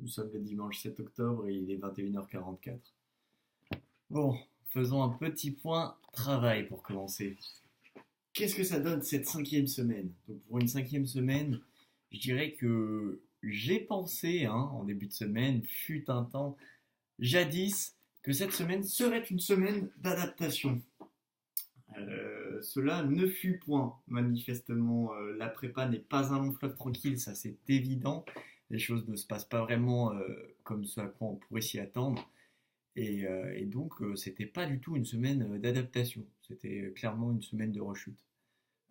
Nous sommes le dimanche 7 octobre et il est 21h44. Bon, faisons un petit point travail pour commencer. Qu'est-ce que ça donne cette cinquième semaine? Donc pour une cinquième semaine, je dirais que j'ai pensé, en début de semaine, fut un temps, jadis, que cette semaine serait une semaine d'adaptation. Cela ne fut point, manifestement. La prépa n'est pas un long fleuve tranquille, ça c'est évident. Les choses ne se passent pas vraiment comme ce à quoi on pourrait s'y attendre. Et donc, c'était pas du tout une semaine d'adaptation. C'était clairement une semaine de rechute.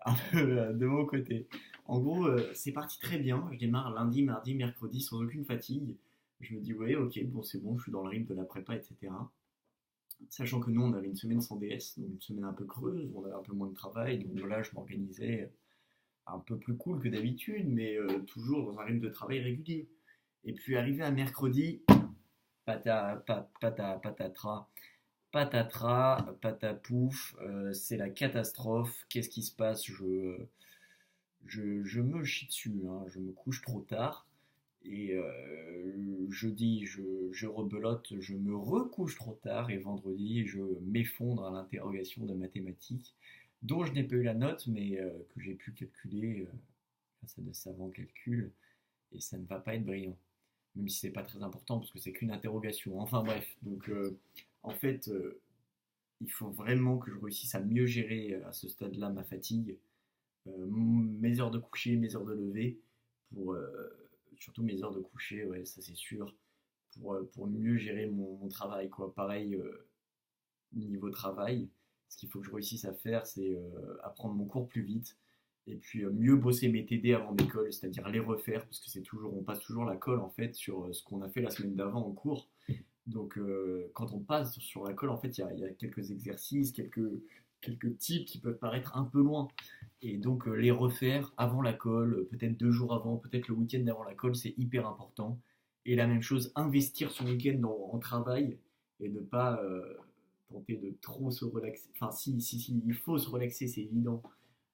Un peu de mon côté. En gros, c'est parti très bien. Je démarre lundi, mardi, mercredi sans aucune fatigue. Je me dis, ouais, ok, bon, c'est bon, je suis dans le rythme de la prépa, etc. Sachant que nous, on avait une semaine sans DS, donc une semaine un peu creuse, où on avait un peu moins de travail. Donc là, je m'organisais un peu plus cool que d'habitude, mais toujours dans un rythme de travail régulier. Et puis, arrivé à mercredi, patatras, patapouf, c'est la catastrophe. Qu'est-ce qui se passe? Je me chie dessus, je me couche trop tard. Et jeudi, je rebelote, je me recouche trop tard. Et vendredi, je m'effondre à l'interrogation de mathématiques, dont je n'ai pas eu la note, mais que j'ai pu calculer grâce à de savants calculs. Et ça ne va pas être brillant. Même si c'est pas très important, parce que c'est qu'une interrogation. Enfin bref, donc en fait, il faut vraiment que je réussisse à mieux gérer à ce stade-là ma fatigue, mes heures de coucher, mes heures de lever, pour surtout mes heures de coucher, ouais, ça c'est sûr, pour mieux gérer mon travail, quoi. Pareil, niveau travail, ce qu'il faut que je réussisse à faire, c'est apprendre mon cours plus vite, et puis mieux bosser mes TD avant l'école, c'est-à-dire les refaire, parce que c'est toujours, on passe toujours la colle en fait sur ce qu'on a fait la semaine d'avant en cours. Donc, quand on passe sur la colle, en fait, il y a quelques exercices, quelques types qui peuvent paraître un peu loin. Et donc, les refaire avant la colle, peut-être 2 jours avant, peut-être le week-end avant la colle, c'est hyper important. Et la même chose, investir son week-end en travail et ne pas tenter de trop se relaxer. Enfin, si, il faut se relaxer, c'est évident.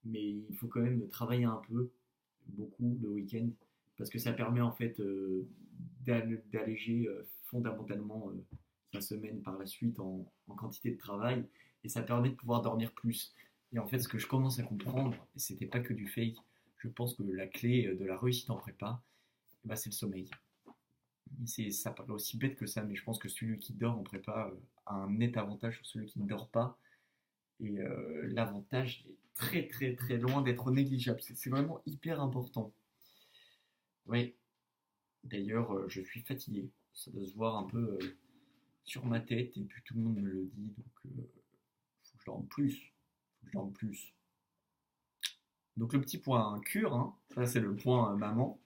Mais il faut quand même travailler un peu, beaucoup, le week-end, parce que ça permet en fait d'alléger fondamentalement sa semaine par la suite en quantité de travail, et ça permet de pouvoir dormir plus. Et en fait, ce que je commence à comprendre, et c'était pas que du fake, je pense que la clé de la réussite en prépa, bah, c'est le sommeil. Ça paraît aussi bête que ça, mais je pense que celui qui dort en prépa a un net avantage sur celui qui ne dort pas. Et l'avantage est très très très loin d'être négligeable. C'est vraiment hyper important. Oui, d'ailleurs, je suis fatigué. Ça doit se voir un peu sur ma tête, et puis tout le monde me le dit, donc faut que je dorme plus. Faut que je dorme plus. Donc le petit point cure, ça c'est le point maman.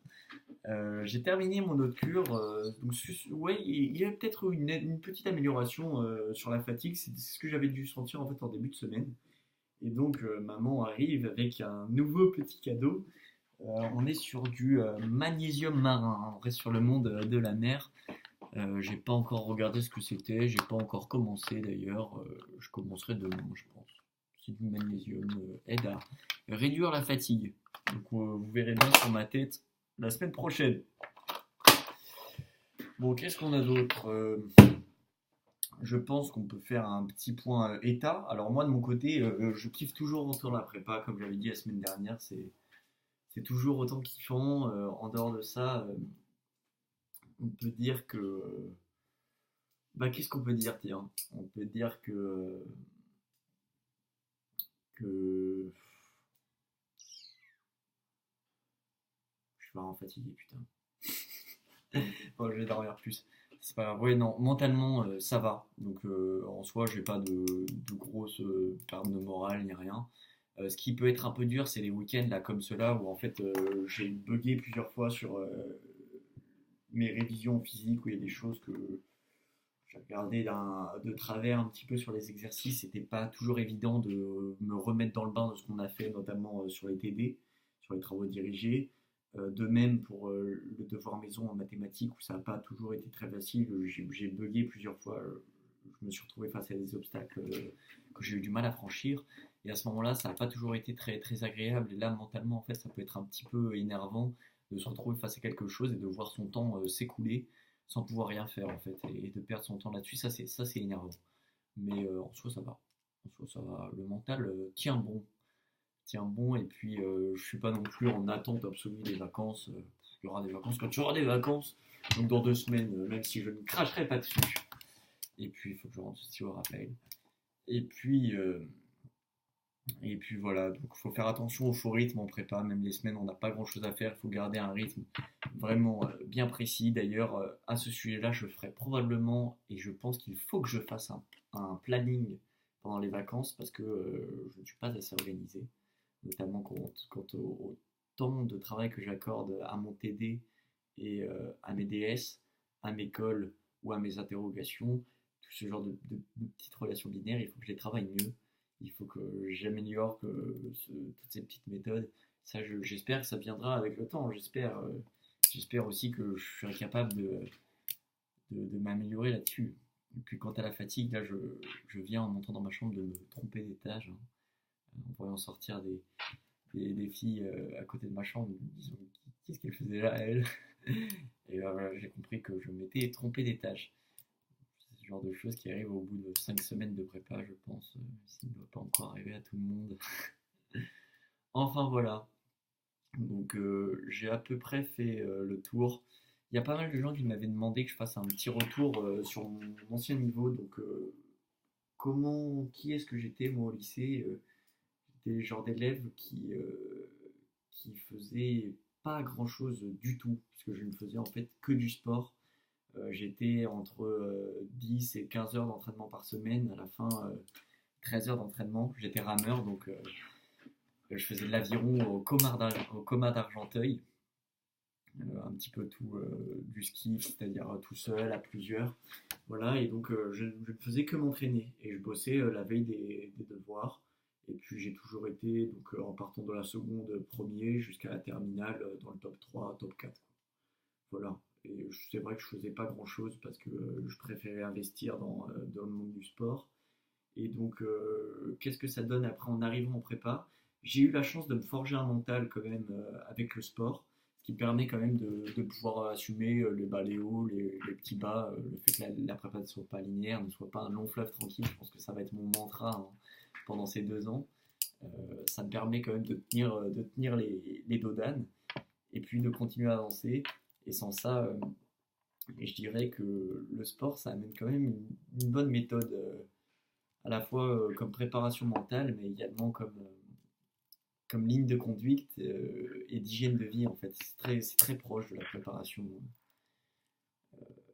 J'ai terminé mon autre cure, donc ouais, il y a peut-être une petite amélioration sur la fatigue. C'est ce que j'avais dû sentir en fait en début de semaine. Et donc maman arrive avec un nouveau petit cadeau. On est sur du magnésium marin, on reste sur le monde de la mer. J'ai pas encore regardé ce que c'était, j'ai pas encore commencé d'ailleurs. Je commencerai demain, je pense. C'est du magnésium, aide à réduire la fatigue. Donc vous verrez bien sur ma tête la semaine prochaine. Bon, qu'est-ce qu'on a d'autre? Je pense qu'on peut faire un petit point état. Alors moi de mon côté, je kiffe toujours sur la prépa, comme j'avais dit la semaine dernière, c'est toujours autant kiffant. En dehors de ça, on peut dire que... Bah, qu'est-ce qu'on peut dire, tiens? On peut dire que... Je suis vraiment fatigué, putain. Bon, je vais dormir plus. C'est pas grave. Ouais, non, mentalement, ça va. Donc, en soi, j'ai pas de grosses pertes de morale ni rien. Ce qui peut être un peu dur, c'est les week-ends là comme ceux-là où en fait j'ai bugué plusieurs fois sur mes révisions physiques, où il y a des choses que j'ai regardé de travers un petit peu sur les exercices. C'était pas toujours évident de me remettre dans le bain de ce qu'on a fait, notamment sur les TD, sur les travaux dirigés. De même pour le devoir maison en mathématiques, où ça n'a pas toujours été très facile. J'ai bugué plusieurs fois. Je me suis retrouvé face à des obstacles que j'ai eu du mal à franchir. Et à ce moment-là, ça n'a pas toujours été très, très agréable. Et là, mentalement, en fait, ça peut être un petit peu énervant de se retrouver face à quelque chose et de voir son temps s'écouler sans pouvoir rien faire en fait, et de perdre son temps là-dessus, ça c'est énervant. Mais en soi ça va. En soi ça va. Le mental tient bon, et puis je suis pas non plus en attente absolue des vacances. Il y aura des vacances quand il y aura des vacances, donc dans 2 semaines, même si je ne cracherai pas dessus. Et puis il faut que je rentre aussi au rappel. Et puis, voilà, donc il faut faire attention au faux rythme en prépa, même les semaines on n'a pas grand chose à faire, il faut garder un rythme vraiment bien précis. D'ailleurs, à ce sujet-là, je ferai probablement, et je pense qu'il faut que je fasse un planning pendant les vacances, parce que je ne suis pas assez organisé, notamment quant au temps de travail que j'accorde à mon TD et à mes DS, à mes calls ou à mes interrogations, tout ce genre de petites relations binaires, il faut que je les travaille mieux. Il faut que j'améliore toutes ces petites méthodes. Ça, j'espère que ça viendra avec le temps. J'espère aussi que je serai capable de m'améliorer là-dessus. Et puis quant à la fatigue, là, je viens en montant dans ma chambre de me tromper d'étage, hein, en voyant sortir des filles à côté de ma chambre, disons, qu'est-ce qu'elle faisait là, elle. Et voilà, j'ai compris que je m'étais trompé d'étage. C'est ce genre de choses qui arrivent au bout de 5 semaines de prépa, je pense, s'il ne doit pas encore arriver à tout le monde. Enfin voilà, donc j'ai à peu près fait le tour. Il y a pas mal de gens qui m'avaient demandé que je fasse un petit retour sur mon ancien niveau, donc qui est-ce que j'étais moi au lycée. J'étais le genre d'élève qui faisait pas grand-chose du tout, parce que je ne faisais en fait que du sport. J'étais entre 10 et 15 heures d'entraînement par semaine, à la fin 13 heures d'entraînement. J'étais rameur, donc je faisais de l'aviron au Coma d'Argenteuil, un petit peu tout du ski, c'est-à-dire tout seul, à plusieurs. Voilà, et donc je ne faisais que m'entraîner, et je bossais la veille des devoirs. Et puis j'ai toujours été, donc en partant de la seconde premier jusqu'à la terminale, dans le top 3, top 4. Voilà. Et c'est vrai que je faisais pas grand chose parce que je préférais investir dans le monde du sport. Et donc, qu'est-ce que ça donne après en arrivant en prépa? J'ai eu la chance de me forger un mental quand même avec le sport, ce qui permet quand même de pouvoir assumer les bas, les hauts, les petits bas, le fait que la prépa ne soit pas linéaire, ne soit pas un long fleuve tranquille. Je pense que ça va être mon mantra, hein, pendant ces 2 ans. Ça me permet quand même de tenir les dodanes et puis de continuer à avancer. Et sans ça, je dirais que le sport, ça amène quand même une bonne méthode, à la fois comme préparation mentale, mais également comme ligne de conduite et d'hygiène de vie en fait. C'est très proche de la préparation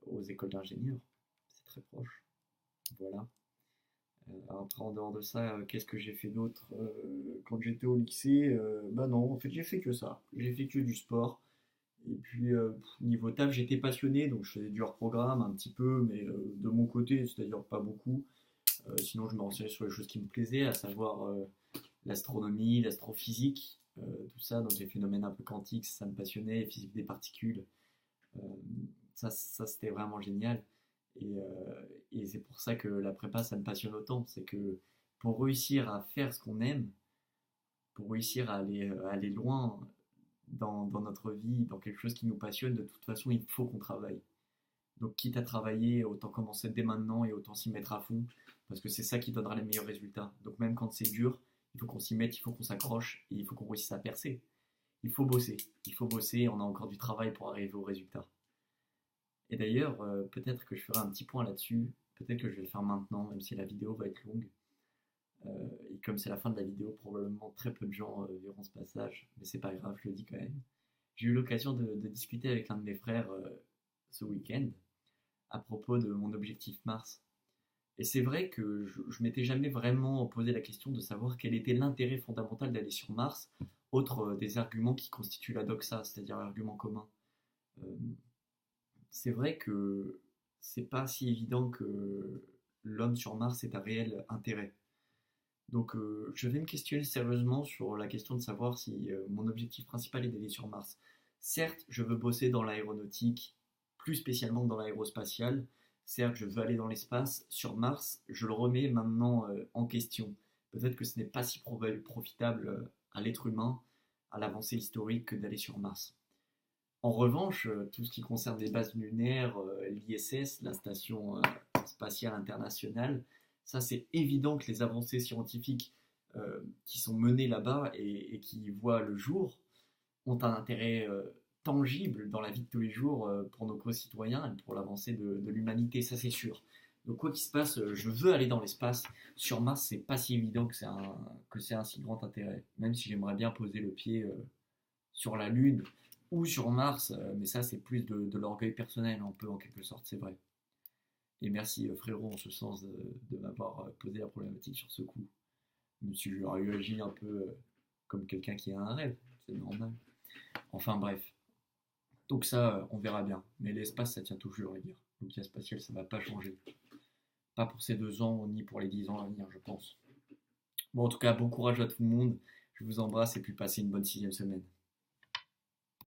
aux écoles d'ingénieurs. C'est très proche. Voilà. Après, en dehors de ça, qu'est-ce que j'ai fait d'autre quand j'étais au lycée? Bah non, en fait, j'ai fait que ça. J'ai fait que du sport. Et puis, niveau taf, j'étais passionné, donc je faisais du hors programme un petit peu, mais de mon côté, c'est-à-dire pas beaucoup. Sinon, je me renseignais sur les choses qui me plaisaient, à savoir l'astronomie, l'astrophysique, tout ça, donc les phénomènes un peu quantiques, ça me passionnait, physique des particules, euh, ça c'était vraiment génial. Et c'est pour ça que la prépa, ça me passionne autant. C'est que pour réussir à faire ce qu'on aime, pour réussir à aller loin dans notre vie, dans quelque chose qui nous passionne, de toute façon, il faut qu'on travaille. Donc, quitte à travailler, autant commencer dès maintenant et autant s'y mettre à fond, parce que c'est ça qui donnera les meilleurs résultats. Donc, même quand c'est dur, il faut qu'on s'y mette, il faut qu'on s'accroche et il faut qu'on réussisse à percer. Il faut bosser, on a encore du travail pour arriver au résultat. Et d'ailleurs, peut-être que je ferai un petit point là-dessus, peut-être que je vais le faire maintenant, même si la vidéo va être longue. Et comme c'est la fin de la vidéo, probablement très peu de gens verront ce passage, mais c'est pas grave, je le dis quand même. J'ai eu l'occasion de discuter avec l'un de mes frères ce week-end à propos de mon objectif Mars. Et c'est vrai que je m'étais jamais vraiment posé la question de savoir quel était l'intérêt fondamental d'aller sur Mars, autre des arguments qui constituent la doxa, c'est-à-dire l'argument commun. Euh, c'est vrai que c'est pas si évident que l'homme sur Mars ait un réel intérêt. Donc je vais me questionner sérieusement sur la question de savoir si mon objectif principal est d'aller sur Mars. Certes, je veux bosser dans l'aéronautique, plus spécialement dans l'aérospatiale. Certes, je veux aller dans l'espace. Sur Mars, je le remets maintenant en question. Peut-être que ce n'est pas si profitable à l'être humain, à l'avancée historique, que d'aller sur Mars. En revanche, tout ce qui concerne les bases lunaires, l'ISS, la station spatiale internationale, ça c'est évident que les avancées scientifiques qui sont menées là-bas et qui voient le jour ont un intérêt tangible dans la vie de tous les jours pour nos concitoyens et pour l'avancée de l'humanité, ça c'est sûr. Donc quoi qu'il se passe, je veux aller dans l'espace. Sur Mars, c'est pas si évident que c'est un si grand intérêt. Même si j'aimerais bien poser le pied sur la Lune ou sur Mars, mais ça c'est plus de l'orgueil personnel, un peu en quelque sorte, c'est vrai. Et merci frérot en ce sens de m'avoir posé la problématique sur ce coup. Même si j'aurais eu agi un peu comme quelqu'un qui a un rêve, c'est normal. Enfin bref. Donc ça, on verra bien. Mais l'espace, ça tient toujours, à dire. L'outil spatial, ça va pas changer. Pas pour ces 2 ans, ni pour les 10 ans à venir, je pense. Bon, en tout cas, bon courage à tout le monde. Je vous embrasse et puis passez une bonne 6e semaine.